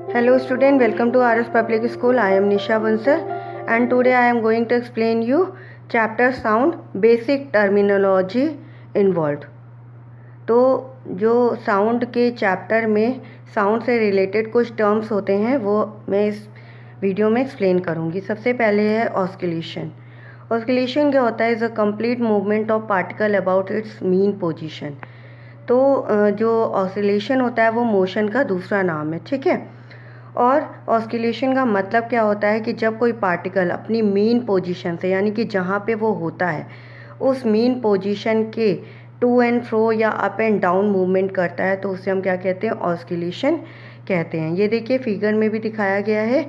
Hello student, welcome to RS Public School. I am Nisha Bansal and today I am going to explain you chapter sound basic terminology involved. तो जो sound के chapter में sound से related कुछ terms होते हैं वो मैं इस वीडियो में एक्सप्लेन करूँगी। सबसे पहले है ऑस्किलेशन। ऑस्किलेशन क्या होता है? Is a complete movement of particle about it's mean position. तो जो ऑस्किलेशन होता है वो मोशन का दूसरा नाम है, ठीक है। और ऑस्किलेशन का मतलब क्या होता है कि जब कोई पार्टिकल अपनी मेन पोजीशन से, यानी कि जहाँ पे वो होता है उस मेन पोजीशन के टू एंड फ्रो या अप एंड डाउन मूवमेंट करता है, तो उसे हम क्या कहते हैं? ऑस्किलेशन कहते हैं। ये देखिए फिगर में भी दिखाया गया है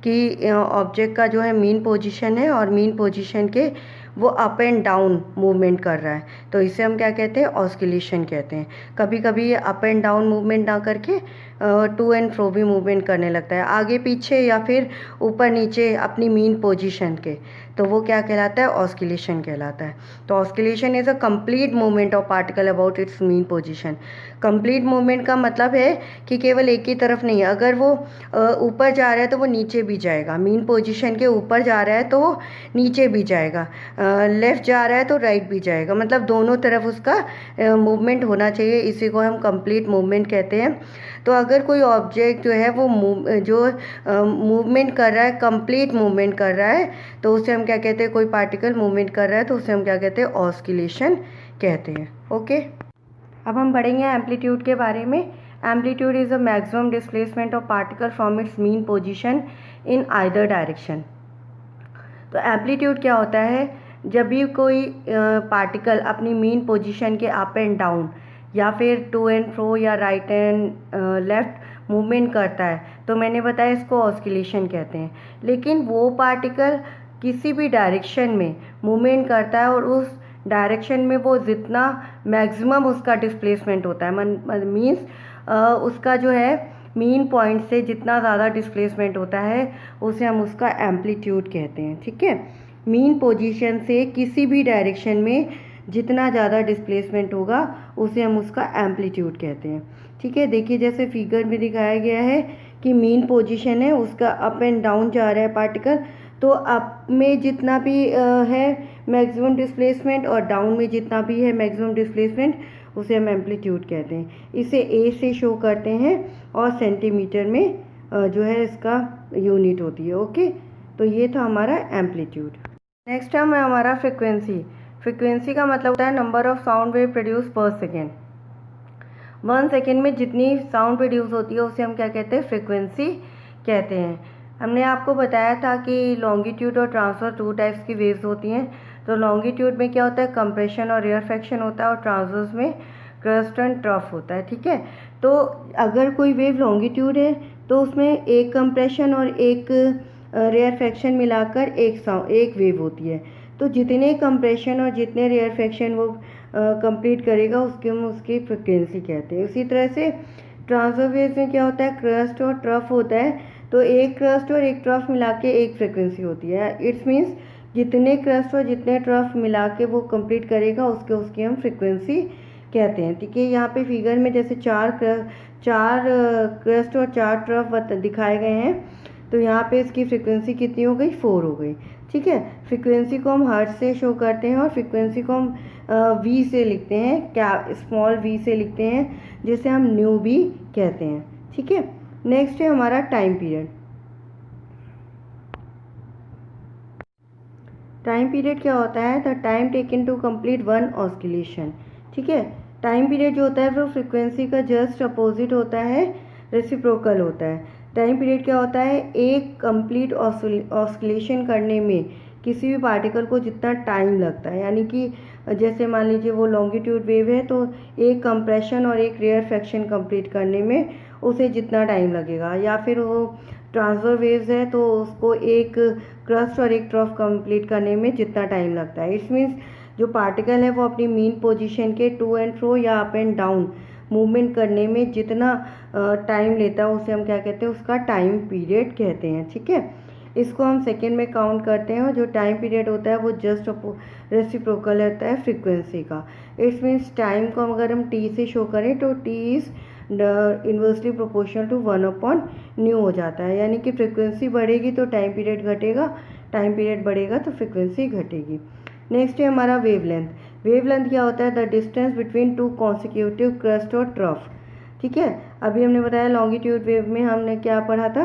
कि ऑब्जेक्ट का जो है मेन पोजीशन है और मेन पोजीशन के वो अप एंड डाउन मूवमेंट कर रहा है, तो इसे हम क्या कहते हैं? ऑस्किलेशन कहते हैं। कभी कभी ये अप एंड डाउन मूवमेंट ना करके टू एंड फ्रो भी मूवमेंट करने लगता है, आगे पीछे या फिर ऊपर नीचे अपनी मेन पोजीशन के, तो वो क्या कहलाता है? ऑस्किलेशन कहलाता है। तो oscillation is a complete movement of particle about it's main position. Complete movement का मतलब है कि केवल एक ही तरफ नहीं है। अगर वो ऊपर जा रहा है तो वो नीचे भी जाएगा, मेन पोजीशन के ऊपर जा रहा है तो वो नीचे भी जाएगा, लेफ़्ट जा रहा है तो राइट भी जाएगा, मतलब दोनों तरफ उसका मूवमेंट होना चाहिए। इसी को हम कंप्लीट मूवमेंट कहते हैं। तो अगर कोई ऑब्जेक्ट जो है वो मूवमेंट कर रहा है, कंप्लीट मूवमेंट कर रहा है, तो उसे हम क्या कहते हैं? कोई पार्टिकल मूवमेंट कर रहा है तो उसे हम क्या कहते हैं? ऑस्किलेशन कहते हैं। ओके, अब हम पढ़ेंगे एम्पलीट्यूड के बारे में। Amplitude is a maximum displacement of particle from its mean position in either direction. तो एम्पलीट्यूड क्या होता है? जब भी कोई पार्टिकल अपनी मेन पोजीशन के अप एंड डाउन या फिर टू एंड फ्रो या राइट एंड लेफ्ट मूवमेंट करता है, तो मैंने बताया इसको ऑस्किलेशन कहते हैं। लेकिन वो पार्टिकल किसी भी डायरेक्शन में मूवमेंट करता है और उस डायरेक्शन में वो जितना मैक्सिमम उसका डिस्प्लेसमेंट होता है, मीन्स उसका जो है मेन पॉइंट से जितना ज़्यादा डिस्प्लेसमेंट होता है उसे हम उसका एम्पलीट्यूड कहते हैं, ठीक है। मेन पोजीशन से किसी भी डायरेक्शन में जितना ज़्यादा डिस्प्लेसमेंट होगा उसे हम उसका एम्पलीट्यूड कहते हैं, ठीक है। देखिए जैसे फिगर में दिखाया गया है कि मेन पोजीशन है, उसका अप एंड डाउन जा रहा है पार्टिकल, तो अप में जितना भी है मैक्सिमम डिस्प्लेसमेंट और डाउन में जितना भी है मैक्सिमम डिस्प्लेसमेंट उसे हम एम्पलीट्यूड कहते हैं। इसे ए से शो करते हैं और सेंटीमीटर में जो है इसका यूनिट होती है। ओके, तो ये था हमारा एम्पलीट्यूड। नेक्स्ट टर्म है हमारा फ्रिक्वेंसी। फ्रिक्वेंसी का मतलब होता है number of sound wave produce पर सेकेंड। 1 सेकेंड में जितनी साउंड प्रोड्यूस होती है उसे हम क्या कहते हैं? फ्रिक्वेंसी कहते हैं। हमने आपको बताया था कि लॉन्गिट्यूड और ट्रांसवर्स 2 टाइप्स की वेव्स होती हैं। तो लॉन्गिट्यूड में क्या होता है? कंप्रेशन और रेयरफेक्शन होता है और ट्रांसवर्स में क्रस्ट एंड ट्रफ होता है, ठीक है। तो अगर कोई वेव लॉन्गिट्यूड है तो उसमें एक कंप्रेशन और एक रेयरफेक्शन मिलाकर एक वेव होती है। तो जितने कंप्रेशन और जितने रेयरफेक्शन वो कंप्लीट करेगा उसके हम उसकी फ्रिक्वेंसी कहते हैं। उसी तरह से ट्रांसवर्स वेव्स में क्या होता है? क्रस्ट और ट्रफ होता है, तो एक क्रस्ट और एक ट्रफ मिला के एक फ्रिक्वेंसी होती है। इट्स मीन्स जितने क्रस्ट और जितने ट्रफ मिला के वो कंप्लीट करेगा उसकी हम फ्रिक्वेंसी कहते हैं, ठीक है। यहाँ पे फिगर में जैसे चार क्रस्ट और 4 ट्रफ दिखाए गए हैं, तो यहाँ पे इसकी फ्रिक्वेंसी कितनी हो गई? 4 हो गई, ठीक है। फ्रिक्वेंसी को हम हर्ट्ज से शो करते हैं और फ्रिक्वेंसी को हम वी से लिखते हैं, क्या स्मॉल वी से लिखते हैं, जिसे हम न्यू भी कहते हैं, ठीक है। नेक्स्ट है हमारा टाइम पीरियड। टाइम पीरियड क्या होता है? The time taken to complete one oscillation, ठीक है। टाइम पीरियड जो होता है वो फ्रिक्वेंसी का जस्ट अपोजिट होता है, रेसिप्रोकल होता है। टाइम पीरियड क्या होता है? एक कंप्लीट ऑस्किलेशन करने में किसी भी पार्टिकल को जितना टाइम लगता है, यानी कि जैसे मान लीजिए वो लॉन्गिट्यूड वेव है तो एक कंप्रेशन और एक रेयरफेक्शन कंप्लीट करने में उसे जितना टाइम लगेगा, या फिर वो ट्रांसफर वेव्स है तो उसको एक क्रस्ट और एक ट्रफ कंप्लीट करने में जितना टाइम लगता है। इट्स मीन्स जो पार्टिकल है वो अपनी मेन पोजीशन के टू एंड फ्रो या अप एंड डाउन मूवमेंट करने में जितना टाइम लेता है उसे हम क्या कहते हैं? उसका टाइम पीरियड कहते हैं, ठीक है। इसको हम सेकेंड में काउंट करते हैं और जो टाइम पीरियड होता है वो जस्ट रेसिप्रोकल होता है फ्रीक्वेंसी का। इट्स मीन्स टाइम को अगर हम टी से शो करें तो T is inversely proportional to 1/ν हो जाता है, यानी कि फ्रिक्वेंसी बढ़ेगी तो टाइम पीरियड घटेगा, टाइम पीरियड बढ़ेगा तो फ्रिक्वेंसी घटेगी। नेक्स्ट है हमारा वेवलेंथ। वेवलेंथ क्या होता है? The distance between two consecutive crust और ट्रफ। ठीक है, अभी हमने बताया लॉन्गिट्यूड वेव में हमने क्या पढ़ा था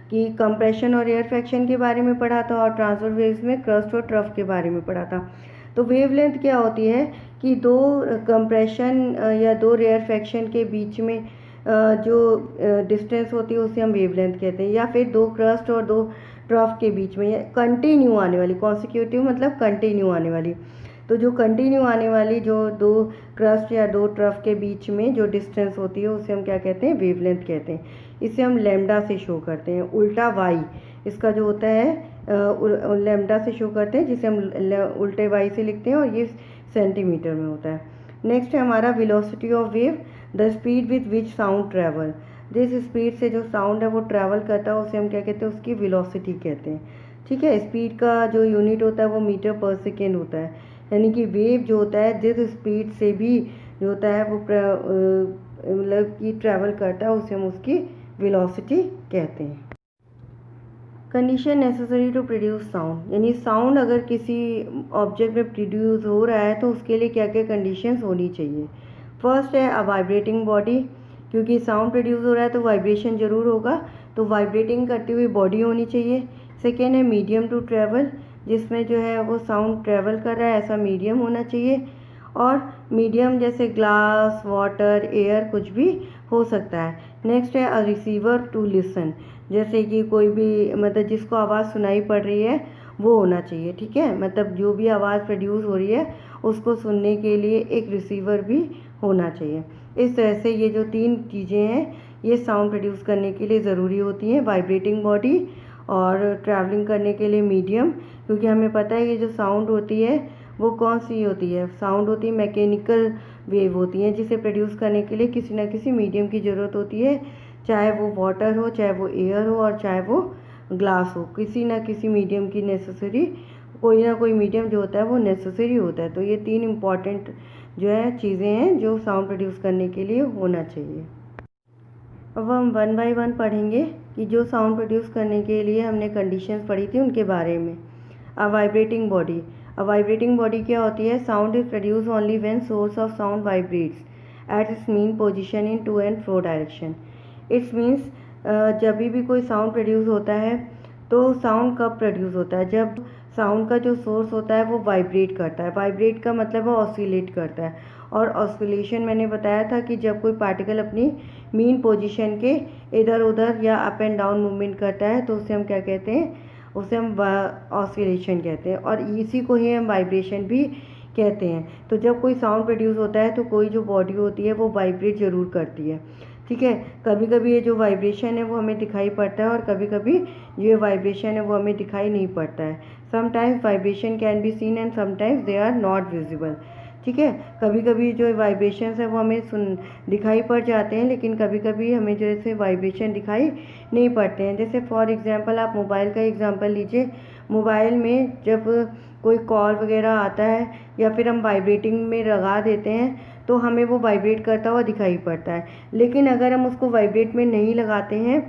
कि कंप्रेशन और एयर फ्रैक्शन के बारे में पढ़ा था, और ट्रांसवर्स वेव्स में क्रस्ट और ट्रफ के बारे में पढ़ा था। तो वेवलेंथ क्या होती है कि दो कंप्रेशन या दो रेयर फ्रैक्शन के बीच में जो डिस्टेंस होती है उसे हम वेवलेंथ कहते हैं, या फिर दो क्रस्ट और दो ट्रफ के बीच में कंटिन्यू आने वाली, कॉन्सिक्यूटिव मतलब कंटिन्यू आने वाली, तो जो कंटिन्यू आने वाली जो दो क्रस्ट या दो ट्रफ के बीच में जो डिस्टेंस होती है उसे हम क्या कहते हैं? वेवलेंथ कहते हैं। इसे हम लैम्डा से शो करते हैं, उल्टा वाई इसका जो होता है लैम्डा से शो करते हैं, जिसे हम उल्टे वाई से लिखते हैं, और ये सेंटीमीटर में होता है। नेक्स्ट है हमारा velocity of wave, the speed with which sound travel. जिस स्पीड से जो साउंड है वो ट्रैवल करता है उसे हम क्या कहते हैं? उसकी वेलोसिटी कहते हैं। ठीक है, स्पीड का जो यूनिट होता है वो मीटर पर सेकेंड होता है, यानी कि वेव जो होता है जिस स्पीड से भी जो होता है वो मतलब कि ट्रैवल करता है उसे हम उसकी वेलोसिटी कहते हैं। Condition necessary to produce sound, यानी साउंड अगर किसी ऑब्जेक्ट में प्रोड्यूस हो रहा है तो उसके लिए क्या क्या कंडीशंस होनी चाहिए। फर्स्ट है अ वाइब्रेटिंग बॉडी, क्योंकि साउंड प्रोड्यूस हो रहा है तो वाइब्रेशन ज़रूर होगा, तो वाइब्रेटिंग करती हुई बॉडी होनी चाहिए। सेकेंड है मीडियम टू ट्रैवल, जिसमें जो है वो साउंड ट्रैवल कर रहा है ऐसा मीडियम होना चाहिए, और मीडियम जैसे ग्लास, वाटर, एयर कुछ भी हो सकता है। नेक्स्ट है अ रिसीवर टू लिसन, जैसे कि कोई भी मतलब जिसको आवाज़ सुनाई पड़ रही है वो होना चाहिए। ठीक है, मतलब जो भी आवाज़ प्रोड्यूस हो रही है उसको सुनने के लिए एक रिसीवर भी होना चाहिए। इस तरह से ये जो तीन चीज़ें हैं ये साउंड प्रोड्यूस करने के लिए ज़रूरी होती हैं, वाइब्रेटिंग बॉडी और ट्रैवलिंग करने के लिए मीडियम, क्योंकि हमें पता है कि जो साउंड होती है वो कौन सी होती है? साउंड होती है मैकेनिकल वेव होती है, जिसे प्रोड्यूस करने के लिए किसी न किसी मीडियम की ज़रूरत होती है, चाहे वो वाटर हो, चाहे वो एयर हो, और चाहे वो ग्लास हो, किसी न किसी मीडियम की नेसेसरी, कोई ना कोई मीडियम जो होता है वो नेसेसरी होता है। तो ये तीन इम्पॉर्टेंट जो है चीज़ें हैं जो साउंड प्रोड्यूस करने के लिए होना चाहिए। अब हम वन बाय वन पढ़ेंगे कि जो साउंड प्रोड्यूस करने के लिए हमने कंडीशंस पढ़ी थी उनके बारे में। A vibrating body, a vibrating body क्या होती है? Sound is produce only when source of sound vibrates at its mean position in to and fro direction. It's means जब भी कोई साउंड प्रोड्यूस होता है तो साउंड कब प्रोड्यूस होता है? जब साउंड का जो सोर्स होता है वो वाइब्रेट करता है। वाइब्रेट का मतलब वो ऑसिलेट करता है, और ऑसिलेशन मैंने बताया था कि जब कोई पार्टिकल अपनी मीन पोजीशन के इधर उधर या अप एंड डाउन मूवमेंट करता है तो उसे हम क्या कहते हैं? उसे हम ऑसिलेशन कहते हैं, और इसी को ही हम वाइब्रेशन भी कहते हैं। तो जब कोई साउंड प्रोड्यूस होता है तो कोई जो बॉडी होती है वो वाइब्रेट ज़रूर करती है। ठीक है, कभी कभी ये जो वाइब्रेशन है वो हमें दिखाई पड़ता है, और कभी कभी ये वाइब्रेशन है वो हमें दिखाई नहीं पड़ता है। Sometimes vibration can be seen and sometimes they are not visible. ठीक है, कभी कभी जो वाइब्रेशंस है वो हमें दिखाई पड़ जाते हैं, लेकिन कभी कभी हमें जैसे वाइब्रेशन दिखाई नहीं पड़ते हैं। जैसे फॉर एग्जांपल आप मोबाइल का एग्जांपल लीजिए। मोबाइल में जब कोई कॉल वगैरह आता है या फिर हम वाइब्रेटिंग में लगा देते हैं तो हमें वो वाइब्रेट करता हुआ दिखाई पड़ता है, लेकिन अगर हम उसको वाइब्रेट में नहीं लगाते हैं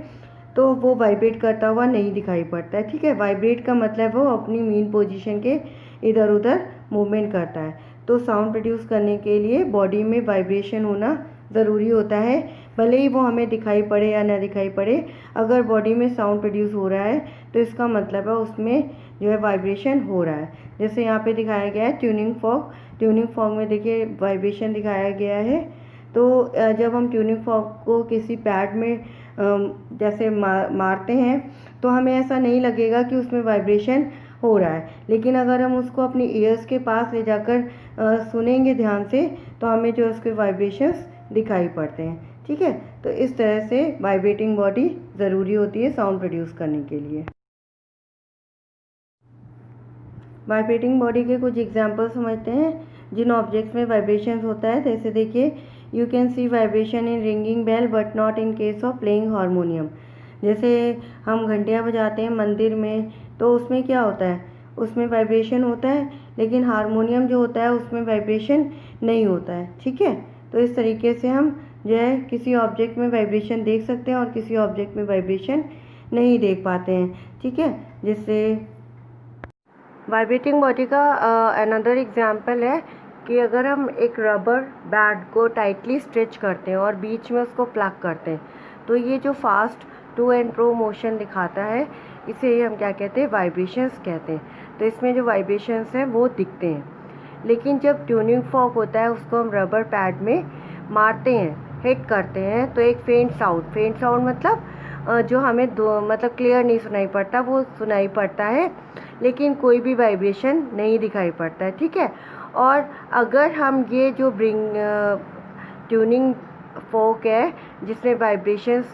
तो वो वाइब्रेट करता हुआ नहीं दिखाई पड़ता है। ठीक है, वाइब्रेट का मतलब वो अपनी मीन पोजीशन के इधर उधर मूवमेंट करता है। तो साउंड प्रोड्यूस करने के लिए बॉडी में वाइब्रेशन होना ज़रूरी होता है, भले ही वो हमें दिखाई पड़े या ना दिखाई पड़े। अगर बॉडी में साउंड प्रोड्यूस हो रहा है तो इसका मतलब है उसमें जो है वाइब्रेशन हो रहा है। जैसे यहाँ पे दिखाया गया है ट्यूनिंग फॉर्क। ट्यूनिंग फॉर्क में देखिए वाइब्रेशन दिखाया गया है। तो जब हम ट्यूनिंग फॉर्क को किसी पैड में जैसे मारते हैं तो हमें ऐसा नहीं लगेगा कि उसमें वाइब्रेशन हो रहा है, लेकिन अगर हम उसको अपनी ईयर्स के पास ले जाकर सुनेंगे ध्यान से तो हमें जो उसके वाइब्रेशंस दिखाई पड़ते हैं। ठीक है, तो इस तरह से वाइब्रेटिंग बॉडी ज़रूरी होती है साउंड प्रोड्यूस करने के लिए। वाइब्रेटिंग बॉडी के कुछ एग्जांपल समझते हैं जिन ऑब्जेक्ट्स में वाइब्रेशंस होता है। जैसे देखिए, you can see vibration in ringing bell but not in case of playing harmonium. जैसे हम घंटियाँ बजाते हैं मंदिर में तो उसमें क्या होता है? उसमें वाइब्रेशन होता है, लेकिन हारमोनियम जो होता है उसमें वाइब्रेशन नहीं होता है। ठीक है, तो इस तरीके से हम जो है किसी ऑब्जेक्ट में वाइब्रेशन देख सकते हैं और किसी ऑब्जेक्ट में वाइब्रेशन नहीं देख पाते हैं, ठीक है। जिससे वाइब्रेटिंग बॉडी का अनदर एग्जांपल है कि अगर हम एक रबर बैंड को टाइटली स्ट्रेच करते हैं और बीच में उसको प्लग करते हैं, तो ये जो fast to and fro motion दिखाता है, इसे हम क्या कहते हैं, वाइब्रेशंस कहते हैं। तो इसमें जो वाइब्रेशंस हैं वो दिखते हैं। लेकिन जब ट्यूनिंग फॉर्क होता है, उसको हम रबर पैड में मारते हैं, हिट करते हैं, तो एक फेंट साउंड मतलब जो हमें मतलब क्लियर नहीं सुनाई पड़ता, वो सुनाई पड़ता है, लेकिन कोई भी वाइब्रेशन नहीं दिखाई पड़ता है, ठीक है। और अगर हम ये जो ट्यूनिंग फोक है जिसमें वाइब्रेशंस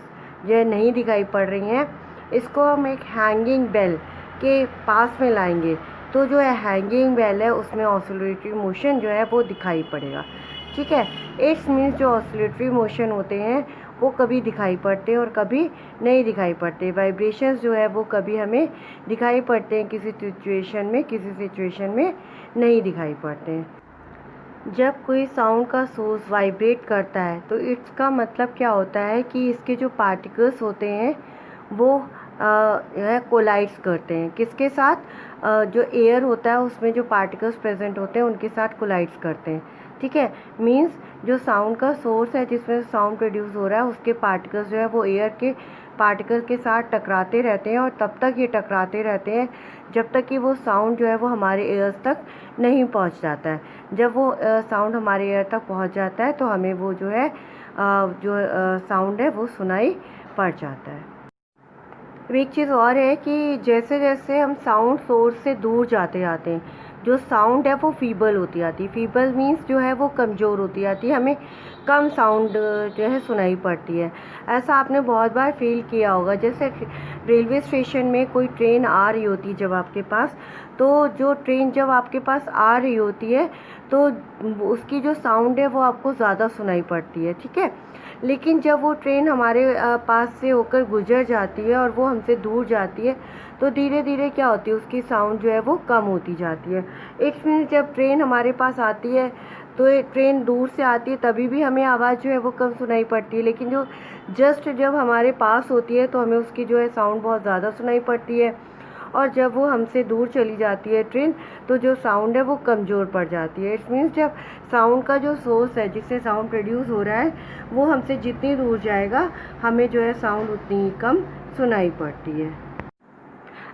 जो नहीं दिखाई पड़ रही हैं, इसको हम एक हैंगिंग बेल के पास में लाएंगे, तो जो है हैंगिंग बेल है उसमें ऑसिलेटरी मोशन जो है वो दिखाई पड़ेगा, ठीक है। इट्स मीन्स जो ऑसिलेटरी मोशन होते हैं वो कभी दिखाई पड़ते हैं और कभी नहीं दिखाई पड़ते। वाइब्रेशंस जो है वो कभी हमें दिखाई पड़ते हैं किसी सिचुएशन में, किसी सिचुएशन में नहीं दिखाई पड़ते हैं। जब कोई साउंड का सोर्स वाइब्रेट करता है तो इसका मतलब क्या होता है कि इसके जो पार्टिकल्स होते हैं वो कोलाइड्स करते हैं। किसके साथ? जो एयर होता है उसमें जो पार्टिकल्स प्रेजेंट होते हैं उनके साथ कोलाइड्स करते हैं, ठीक है। मींस जो साउंड का सोर्स है जिसमें साउंड प्रोड्यूस हो रहा है, उसके पार्टिकल्स जो है वो एयर के पार्टिकल के साथ टकराते रहते हैं, और तब तक ये टकराते रहते हैं जब तक कि वो साउंड जो है वो हमारे एयर्स तक नहीं पहुंच जाता है। जब वो साउंड हमारे एयर तक पहुंच जाता है तो हमें वो जो है साउंड है वो सुनाई पड़ जाता है। एक चीज़ और है कि जैसे जैसे हम साउंड सोर्स से दूर जाते जाते हैं, जो साउंड है वो फीबल होती आती है। फीबल मीन्स जो है वो कमज़ोर होती आती है, हमें कम साउंड जो है सुनाई पड़ती है। ऐसा आपने बहुत बार फील किया होगा, जैसे रेलवे स्टेशन में कोई ट्रेन आ रही होती है जब आपके पास, तो जो ट्रेन जब आपके पास आ रही होती है तो उसकी जो साउंड है वो आपको ज़्यादा सुनाई पड़ती है, ठीक है। लेकिन जब वो ट्रेन हमारे पास से होकर गुजर जाती है और वो हमसे दूर जाती है, तो धीरे धीरे क्या होती है, उसकी साउंड जो है वो कम होती जाती है। इट्स मीन्स जब ट्रेन हमारे पास आती है तो ये ट्रेन दूर से आती है तभी भी हमें आवाज़ जो है वो कम सुनाई पड़ती है, लेकिन जो जस्ट जब हमारे पास होती है तो हमें उसकी जो है साउंड बहुत ज़्यादा सुनाई पड़ती है, और जब वो हमसे दूर चली जाती है ट्रेन तो जो साउंड है वो कमज़ोर पड़ जाती है। इट्स मीन्स जब साउंड का जो सोर्स है जिससे साउंड प्रोड्यूस हो रहा है वो हमसे जितनी दूर जाएगा हमें जो है साउंड उतनी ही कम सुनाई पड़ती है।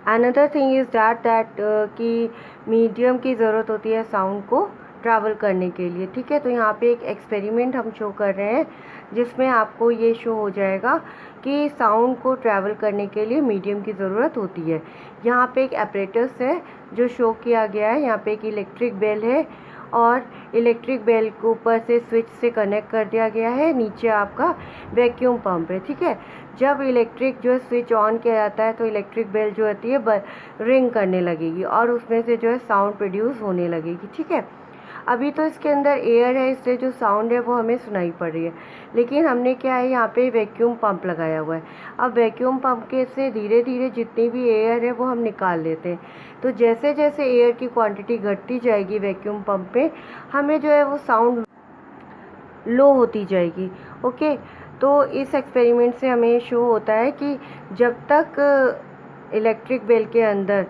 अनदर थिंग इज़ दैट कि मीडियम की ज़रूरत होती है साउंड को ट्रैवल करने के लिए, ठीक है। तो यहाँ पे एक एक्सपेरिमेंट हम शो कर रहे हैं जिसमें आपको ये शो हो जाएगा कि साउंड को ट्रैवल करने के लिए मीडियम की ज़रूरत होती है। यहाँ पे एक एपरेटस है जो शो किया गया है। यहाँ पे एक इलेक्ट्रिक बेल है और इलेक्ट्रिक बेल को ऊपर से स्विच से कनेक्ट कर दिया गया है, नीचे आपका वैक्यूम पंप है, ठीक है। जब इलेक्ट्रिक जो है स्विच ऑन किया जाता है तो इलेक्ट्रिक बेल जो होती है रिंग करने लगेगी और उसमें से जो है साउंड प्रोड्यूस होने लगेगी, ठीक है। अभी तो इसके अंदर एयर है, इससे जो साउंड है वो हमें सुनाई पड़ रही है, लेकिन हमने क्या है यहाँ पे वैक्यूम पंप लगाया हुआ है। अब वैक्यूम पंप के से धीरे धीरे जितनी भी एयर है वो हम निकाल लेते हैं। तो जैसे जैसे एयर की क्वांटिटी घटती जाएगी वैक्यूम पंप पे, हमें जो है वो साउंड लो होती जाएगी, ओके। तो इस एक्सपेरिमेंट से हमें शो होता है कि जब तक इलेक्ट्रिक बेल के अंदर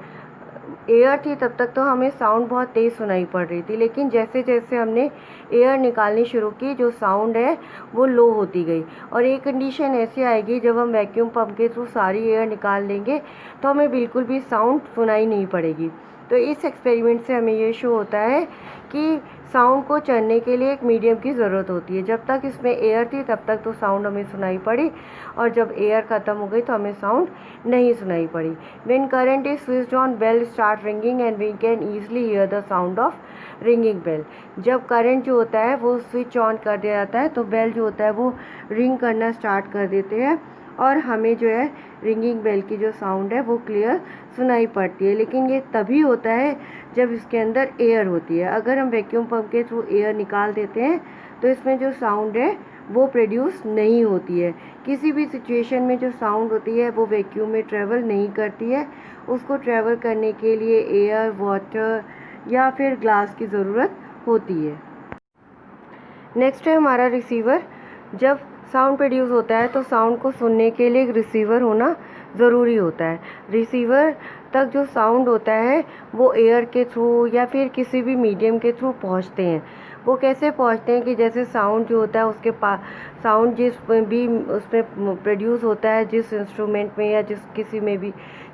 एयर थी तब तक तो हमें साउंड बहुत तेज़ सुनाई पड़ रही थी, लेकिन जैसे जैसे हमने एयर निकालनी शुरू की जो साउंड है वो लो होती गई। और एक कंडीशन ऐसी आएगी जब हम वैक्यूम पंप के थ्रू सारी एयर निकाल लेंगे तो हमें बिल्कुल भी साउंड सुनाई नहीं पड़ेगी। तो इस एक्सपेरिमेंट से हमें ये शो होता है कि साउंड को चढ़ने के लिए एक मीडियम की ज़रूरत होती है। जब तक इसमें एयर थी तब तक तो साउंड हमें सुनाई पड़ी, और जब एयर ख़त्म हो गई तो हमें साउंड नहीं सुनाई पड़ी। When current is switched on, bell start ringing and we can easily hear the sound of ringing bell. जब करंट जो होता है वो स्विच ऑन कर दिया जाता है तो बेल जो होता है वो रिंग करना स्टार्ट कर देते हैं, और हमें जो है रिंगिंग बेल की जो साउंड है वो क्लियर सुनाई पड़ती है। लेकिन ये तभी होता है जब इसके अंदर एयर होती है। अगर हम वैक्यूम पंप के थ्रू एयर निकाल देते हैं तो इसमें जो साउंड है वो प्रोड्यूस नहीं होती है। किसी भी सिचुएशन में जो साउंड होती है वो वैक्यूम में ट्रैवल नहीं करती है, उसको ट्रैवल करने के लिए एयर, वाटर या फिर ग्लास की ज़रूरत होती है। नेक्स्ट है हमारा रिसीवर। जब साउंड प्रोड्यूस होता है तो साउंड को सुनने के लिए एक रिसीवर होना ज़रूरी होता है। रिसीवर तक जो साउंड होता है वो एयर के थ्रू या फिर किसी भी मीडियम के थ्रू पहुंचते हैं। वो कैसे पहुंचते हैं कि जैसे साउंड जो होता है उसके पास साउंड जिस भी उसमें प्रोड्यूस होता है, जिस इंस्ट्रूमेंट में या जिस किसी में भी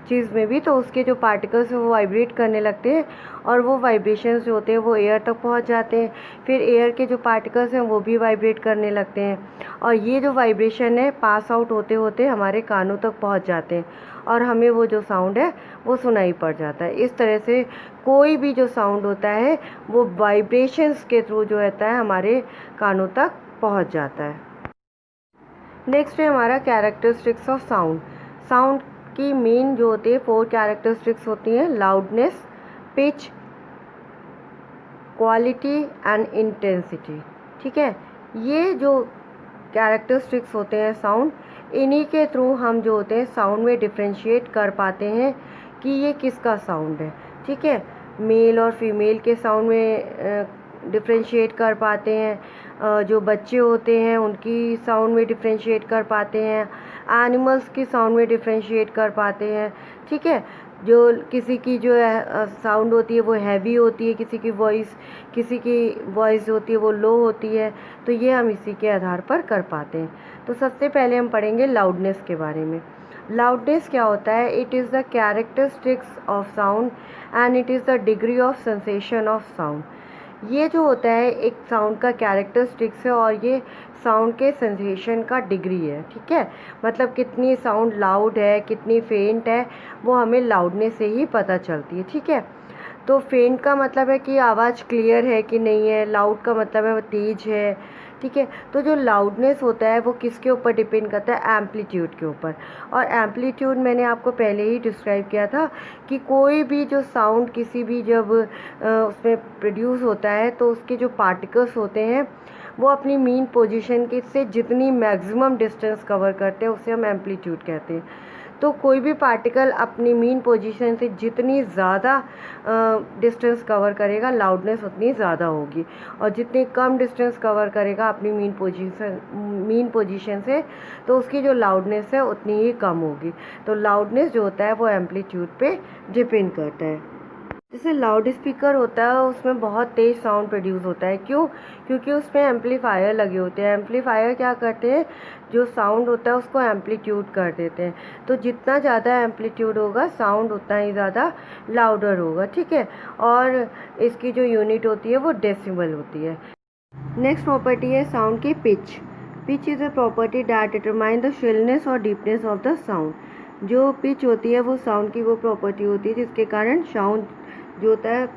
चीज़ में भी, तो उसके जो पार्टिकल्स हैं वो वाइब्रेट करने लगते हैं और वो वाइब्रेशंस जो होते हैं वो एयर तक पहुंच जाते हैं। फिर एयर के जो पार्टिकल्स हैं वो भी वाइब्रेट करने लगते हैं और ये जो वाइब्रेशन है पास आउट होते होते हमारे कानों तक पहुंच जाते हैं और हमें वो जो साउंड है वो सुनाई पड़ जाता है। इस तरह से कोई भी जो साउंड होता है वो वाइब्रेशंस के थ्रू जो रहता है हमारे कानों तक पहुंच जाता है। नेक्स्ट है हमारा कैरेक्टरिस्टिक्स ऑफ साउंड। साउंड की मेन जो होती है 4 कैरेक्टरिस्टिक्स होती हैं: loudness, pitch, quality and intensity. ठीक है, ये जो कैरेक्टरिस्टिक्स होते हैं साउंड, इन्हीं के थ्रू हम जो होते हैं साउंड में डिफ्रेंशिएट कर पाते हैं कि ये किसका साउंड है। ठीक है, मेल और फीमेल के साउंड में डिफ्रेंशिएट कर पाते हैं, जो बच्चे होते हैं उनकी साउंड में डिफ्रेंशिएट कर पाते हैं, एनिमल्स की साउंड में डिफ्रेंशिएट कर पाते हैं। ठीक है, जो किसी की जो साउंड होती है वो हैवी होती है, किसी की वॉइस होती है वो लो होती है, तो ये हम इसी के आधार पर कर पाते हैं। तो सबसे पहले हम पढ़ेंगे लाउडनेस के बारे में। लाउडनेस क्या होता है? It is the characteristics of sound and it is the degree of sensation of sound. ये जो होता है एक साउंड का कैरेक्टरिस्टिक्स है और ये साउंड के सेंसेशन का डिग्री है। ठीक है, मतलब कितनी साउंड लाउड है, कितनी फेंट है, वो हमें लाउडनेस से ही पता चलती है। ठीक है, तो फेंट का मतलब है कि आवाज़ क्लियर है कि नहीं है, लाउड का मतलब है वो तेज है। ठीक है, तो जो लाउडनेस होता है वो किसके ऊपर डिपेंड करता है? एम्पलीट्यूड के ऊपर। और एम्पलीट्यूड मैंने आपको पहले ही डिस्क्राइब किया था कि कोई भी जो साउंड किसी भी जब उसमें प्रोड्यूस होता है तो उसके जो पार्टिकल्स होते हैं वो अपनी मीन पोजीशन के से जितनी मैक्सिमम डिस्टेंस कवर करते हैं उसे हम एम्पलीट्यूड कहते हैं। तो कोई भी पार्टिकल अपनी मीन पोजीशन से जितनी ज़्यादा डिस्टेंस कवर करेगा लाउडनेस उतनी ज़्यादा होगी, और जितनी कम डिस्टेंस कवर करेगा अपनी मीन पोजीशन से तो उसकी जो लाउडनेस है उतनी ही कम होगी। तो लाउडनेस जो होता है वो एम्पलीट्यूड पे डिपेंड करता है। जैसे लाउड स्पीकर होता है उसमें बहुत तेज़ साउंड प्रोड्यूस होता है। क्यों? क्योंकि उसमें एम्पलीफायर लगे होते हैं। एम्पलीफायर क्या करते हैं, जो साउंड होता है उसको एम्पलीट्यूड कर देते हैं। तो जितना ज़्यादा एम्पलीट्यूड होगा साउंड उतना ही ज़्यादा लाउडर होगा। ठीक है, और इसकी जो यूनिट होती है वो डेसिबल होती है। नेक्स्ट प्रॉपर्टी है साउंड की pitch. Pitch is a property that determine the shrillness और डीपनेस ऑफ द साउंड। जो पिच होती है वो साउंड की वो प्रॉपर्टी होती है जिसके कारण साउंड जो होता है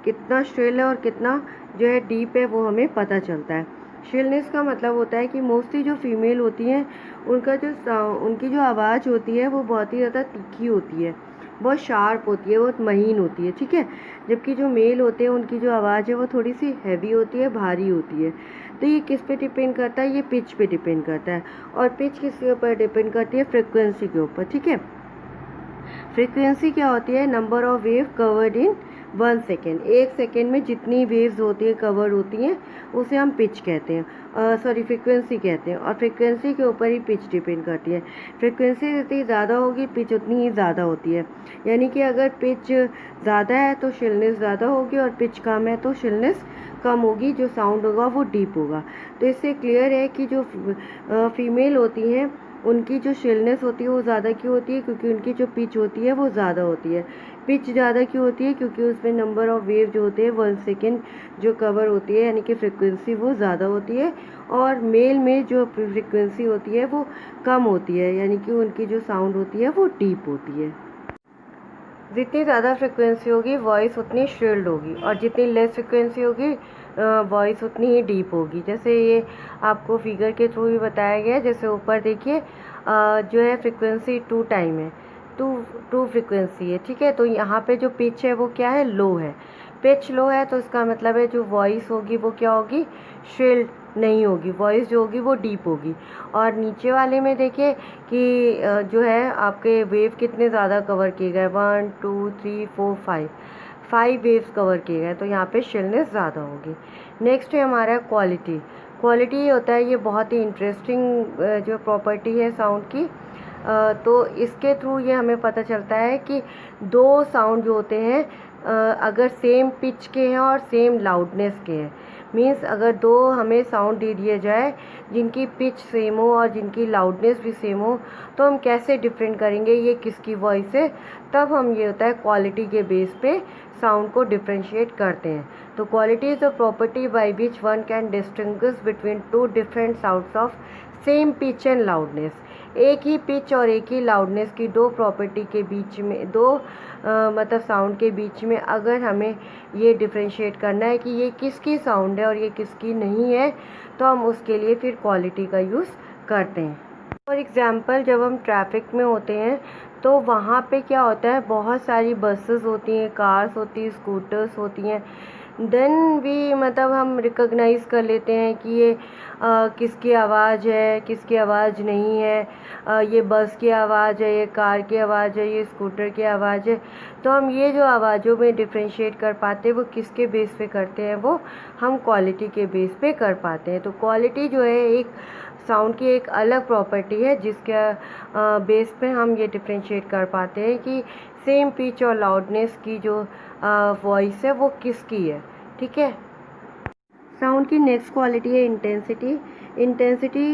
कितना श्रिल है और कितना जो है डीप है वो हमें पता चलता है। श्रिलनेस का मतलब होता है कि मोस्टली जो फीमेल होती हैं उनकी जो आवाज़ होती है वो बहुत ही ज़्यादा तीखी होती है, बहुत शार्प होती है, बहुत महीन होती है। ठीक है, जबकि जो मेल होते हैं उनकी जो आवाज़ है वो थोड़ी सी हैवी होती है, भारी होती है। तो ये किस पे डिपेंड करता है? ये पिच पे डिपेंड करता है। और पिच किसके ऊपर डिपेंड करती है? फ्रिक्वेंसी के ऊपर। ठीक है, फ्रीक्वेंसी क्या होती है? Number of wave covered in 1 second. 1 second में जितनी वेव्स होती हैं कवर होती हैं उसे हम पिच कहते हैं, फ्रीक्वेंसी कहते हैं। और फ्रीक्वेंसी के ऊपर ही पिच डिपेंड करती है। फ्रीक्वेंसी जितनी ज़्यादा होगी पिच उतनी ही ज़्यादा होती है। यानी कि अगर पिच ज़्यादा है तो शिलनेस ज़्यादा होगी और पिच कम है तो शिलनेस कम होगी, जो साउंड होगा वो डीप होगा। तो इससे क्लियर है कि जो फीमेल होती हैं उनकी जो शिलनेस होती है वो ज़्यादा क्यों होती है? क्योंकि उनकी जो पिच होती है वो ज़्यादा होती है। पिच ज़्यादा क्यों होती है? क्योंकि उसमें नंबर ऑफ वेव जो होते हैं 1 सेकेंड जो कवर होती है, यानी कि फ्रिक्वेंसी वो ज़्यादा होती है। और मेल में जो फ्रिक्वेंसी होती है वो कम होती है, यानी कि उनकी जो साउंड होती है वो डीप होती है। जितनी ज़्यादा फ्रिक्वेंसी होगी वॉइस उतनी श्रिल्ड होगी, और जितनी लेस फ्रिक्वेंसी होगी वॉइस उतनी ही डीप होगी। जैसे ये आपको फिगर के थ्रू भी बताया गया है। जैसे ऊपर देखिए जो है फ्रिक्वेंसी 2 टाइम है, टू फ्रिक्वेंसी है। ठीक है, तो यहाँ पे जो पिच है वो क्या है? लो है। पिच लो है तो इसका मतलब है जो वॉइस होगी वो क्या होगी? श्रिल्ड नहीं होगी, वॉइस जो होगी वो डीप होगी। और नीचे वाले में देखिए कि जो है आपके वेव कितने ज़्यादा कवर किए गए, 1 2 3 4 5 वेव्स कवर किए गए, तो यहाँ पे शिलनेस ज़्यादा होगी। नेक्स्ट है हमारा क्वालिटी। क्वालिटी ये होता है, ये बहुत ही इंटरेस्टिंग जो प्रॉपर्टी है साउंड की। तो इसके थ्रू ये हमें पता चलता है कि दो साउंड जो होते हैं अगर सेम पिच के हैं और सेम लाउडनेस के हैं, मीन्स अगर दो हमें साउंड दे दिया जाए जिनकी पिच सेम हो और जिनकी लाउडनेस भी सेम हो, तो हम कैसे डिफरेंट करेंगे ये किसकी वॉइस है, तब हम ये होता है क्वालिटी के बेस पे साउंड को डिफ्रेंशिएट करते हैं। तो quality is a property by which one can distinguish between two different sounds of same pitch and loudness. एक ही पिच और एक ही लाउडनेस की दो प्रॉपर्टी के बीच में, मतलब साउंड के बीच में अगर हमें ये डिफ्रेंशिएट करना है कि ये किसकी साउंड है और ये किसकी नहीं है, तो हम उसके लिए फिर क्वालिटी का यूज़ करते हैं। फॉर एग्ज़ाम्पल, जब हम ट्रैफिक में होते हैं तो वहाँ पे क्या होता है, बहुत सारी बसेस होती हैं, कार्स होती हैं, स्कूटर्स होती हैं। देन भी मतलब हम रिकॉग्नाइज़ कर लेते हैं कि ये किसकी आवाज़ है, किसकी आवाज़ नहीं है, ये बस की आवाज़ है, ये कार की आवाज़ है, ये स्कूटर की आवाज़ है। तो हम ये जो आवाज़ों में डिफ्रेंशिएट कर पाते हैं वो किसके बेस पे करते हैं, वो हम क्वालिटी के बेस पे कर पाते हैं। तो क्वालिटी जो है एक साउंड की एक अलग प्रॉपर्टी है जिसके बेस पे हम ये डिफ्रेंशिएट कर पाते हैं कि सेम पिच और लाउडनेस की जो वॉइस है वो किसकी है। ठीक है। साउंड की नेक्स्ट क्वालिटी है intensity. Intensity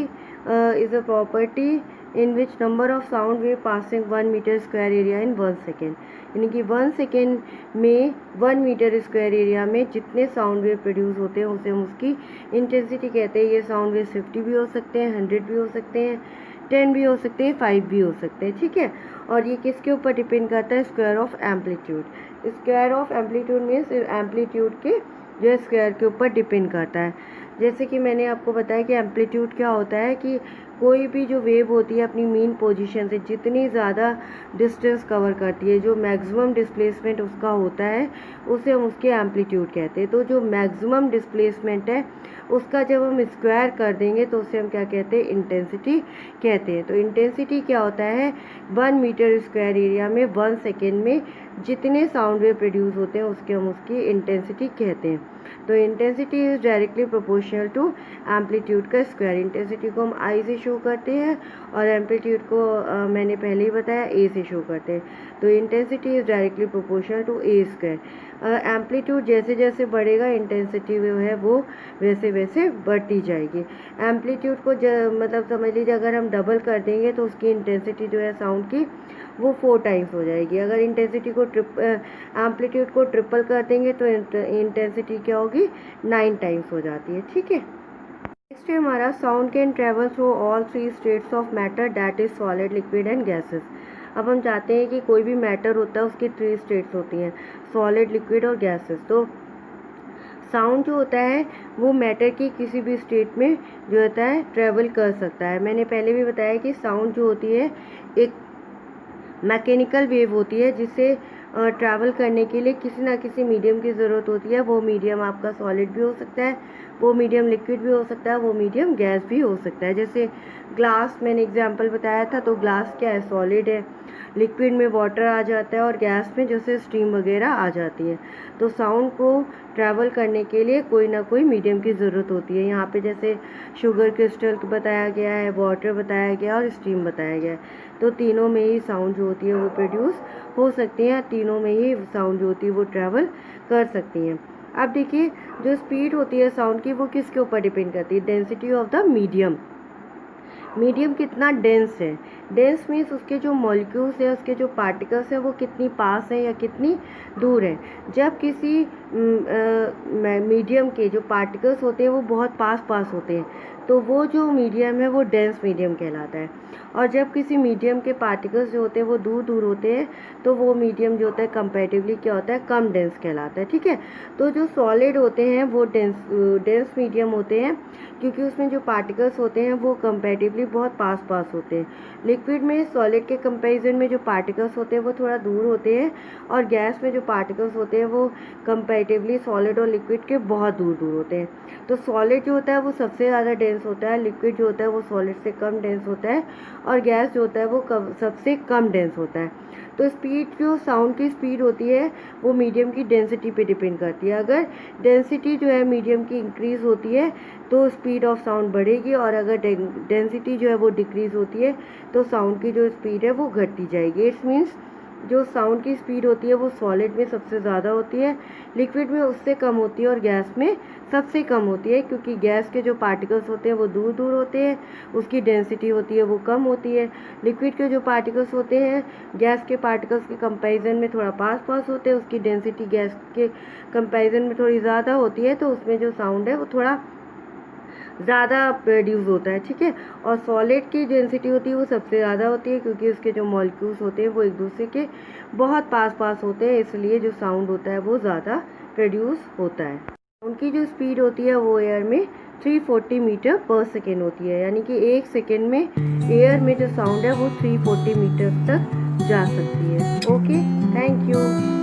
is a property in which number of sound wave passing 1 metre square area in 1 second, यानी कि 1 सेकेंड में 1 मीटर स्क्वायर एरिया में जितने साउंड वेव प्रोड्यूस होते हैं उसे हम उसकी इंटेंसिटी कहते हैं। ये साउंड वेव 50 भी हो सकते हैं, 100 भी हो सकते हैं, 10 भी हो सकते हैं, 5 भी हो सकते हैं। ठीक है। और ये किसके ऊपर डिपेंड करता है, square of amplitude. Square of amplitude means amplitude के जो स्क्वायर के ऊपर डिपेंड करता है। जैसे कि मैंने आपको बताया कि एम्पलीट्यूड क्या होता है कि कोई भी जो वेव होती है अपनी मेन पोजीशन से जितनी ज़्यादा डिस्टेंस कवर करती है, जो मैक्सिमम डिस्प्लेसमेंट उसका होता है, उसे हम उसके एम्पलीट्यूड कहते हैं। तो जो मैक्सिमम डिस्प्लेसमेंट है उसका जब हम स्क्वायर कर देंगे तो उसे हम क्या कहते हैं, इंटेंसिटी कहते हैं। तो इंटेंसिटी क्या होता है, 1 मीटर स्क्वायर एरिया में 1 सेकेंड में जितने साउंड वेव प्रोड्यूस होते हैं उसके हम उसकी इंटेंसिटी कहते हैं। तो intensity is directly proportional to amplitude का स्क्वायर। इंटेंसिटी को हम आई से शो करते हैं और एम्पलीट्यूड को मैंने पहले ही बताया ए से शो करते हैं। तो intensity is directly proportional to A square. Amplitude जैसे जैसे बढ़ेगा इंटेंसिटी जो है वो वैसे वैसे बढ़ती जाएगी। एम्पलीट्यूड को मतलब समझ लीजिए अगर हम डबल कर देंगे तो उसकी इंटेंसिटी जो है साउंड की वो 4 टाइम्स हो जाएगी। अगर इंटेंसिटी को एम्पलीट्यूड को ट्रिपल कर देंगे तो इंटेंसिटी क्या होगी, 9 टाइम्स हो जाती है। ठीक है। नेक्स्ट है हमारा sound can travel through all 3 states of matter, that is solid, liquid and gases. अब हम चाहते हैं कि कोई भी मैटर होता है उसकी 3 स्टेट्स होती हैं, सॉलिड, लिक्विड और गैसेस। तो साउंड जो होता है वो मैटर की किसी भी स्टेट में जो होता है ट्रेवल कर सकता है। मैंने पहले भी बताया कि साउंड जो होती है एक मैकेनिकल वेव होती है जिसे ट्रैवल करने के लिए किसी ना किसी मीडियम की ज़रूरत होती है। वो मीडियम आपका सॉलिड भी हो सकता है, वो मीडियम लिक्विड भी हो सकता है, वो मीडियम गैस भी हो सकता है। जैसे ग्लास मैंने एग्जांपल बताया था, तो ग्लास क्या है, सॉलिड है, लिक्विड में वाटर आ जाता है और गैस में जैसे स्टीम वगैरह आ जाती है। तो साउंड को ट्रैवल करने के लिए कोई ना कोई मीडियम की ज़रूरत होती है। यहाँ पे जैसे शुगर क्रिस्टल बताया गया है, वाटर बताया गया और स्टीम बताया गया है। तो तीनों में ही साउंड जो होती है वो प्रोड्यूस हो सकती है, तीनों में ही साउंड जो होती है वो ट्रैवल कर सकती हैं। अब देखिए जो स्पीड होती है साउंड की वो किसके ऊपर डिपेंड करती है, density of the medium. Medium कितना डेंस है, डेंस मीन्स उसके जो मॉलिक्यूल्स हैं, उसके जो पार्टिकल्स हैं वो कितनी पास हैं या कितनी दूर हैं। जब किसी मीडियम के जो पार्टिकल्स होते हैं वो बहुत पास होते हैं तो वो जो मीडियम है वो डेंस मीडियम कहलाता है। और जब किसी मीडियम के पार्टिकल्स जो होते हैं वो दूर होते हैं तो वो मीडियम जो होता है कंपैरेटिवली क्या होता है, कम डेंस कहलाता है। ठीक है। तो जो सॉलिड होते हैं वो डेंस मीडियम होते हैं क्योंकि उसमें जो पार्टिकल्स होते हैं वो कंपैरेटिवली बहुत पास होते हैं। लिक्विड में सॉलिड के कंपैरिजन में जो पार्टिकल्स होते हैं वो थोड़ा दूर होते हैं और गैस में जो पार्टिकल्स होते हैं वो कंपैरेटिवली सॉलिड और लिक्विड के बहुत दूर होते हैं। तो सॉलिड जो होता है वो सबसे ज़्यादा डेंस डेंस होता है, लिक्विड जो होता है वो सॉलिड से कम डेंस होता है, और गैस जो होता है वो सबसे कम डेंस होता है। तो स्पीड, जो साउंड की स्पीड होती है वो मीडियम की डेंसिटी पे डिपेंड करती है। अगर डेंसिटी जो है मीडियम की इंक्रीज़ होती है तो स्पीड ऑफ साउंड बढ़ेगी, और अगर डेंसिटी जो है वो डिक्रीज़ होती है तो साउंड की जो स्पीड है वो घटती जाएगी। इट्स मीन्स जो साउंड की स्पीड होती है वो सॉलिड में सबसे ज़्यादा होती है, लिक्विड में उससे कम होती है, और गैस में सबसे कम होती है, क्योंकि गैस के जो पार्टिकल्स होते हैं वो दूर दूर होते हैं, उसकी डेंसिटी होती है वो कम होती है। लिक्विड के जो पार्टिकल्स होते हैं गैस के पार्टिकल्स के कंपैरिजन में थोड़ा पास पास होते हैं, उसकी डेंसिटी गैस के कंपैरिजन में थोड़ी ज़्यादा होती है, तो उसमें जो साउंड है वो थोड़ा ज़्यादा प्रोड्यूस होता है, ठीक है। और सॉलिड की डेंसिटी होती है वो सबसे ज़्यादा होती है, क्योंकि उसके जो मॉलिक्यूल्स होते हैं वो एक दूसरे के बहुत पास पास होते हैं, इसलिए जो साउंड होता है वो ज़्यादा प्रोड्यूस होता है। उनकी जो स्पीड होती है वो एयर में 340 मीटर पर सेकेंड होती है, यानी कि 1 सेकेंड में एयर में जो साउंड है वो 340 मीटर तक जा सकती है। Okay, thank you.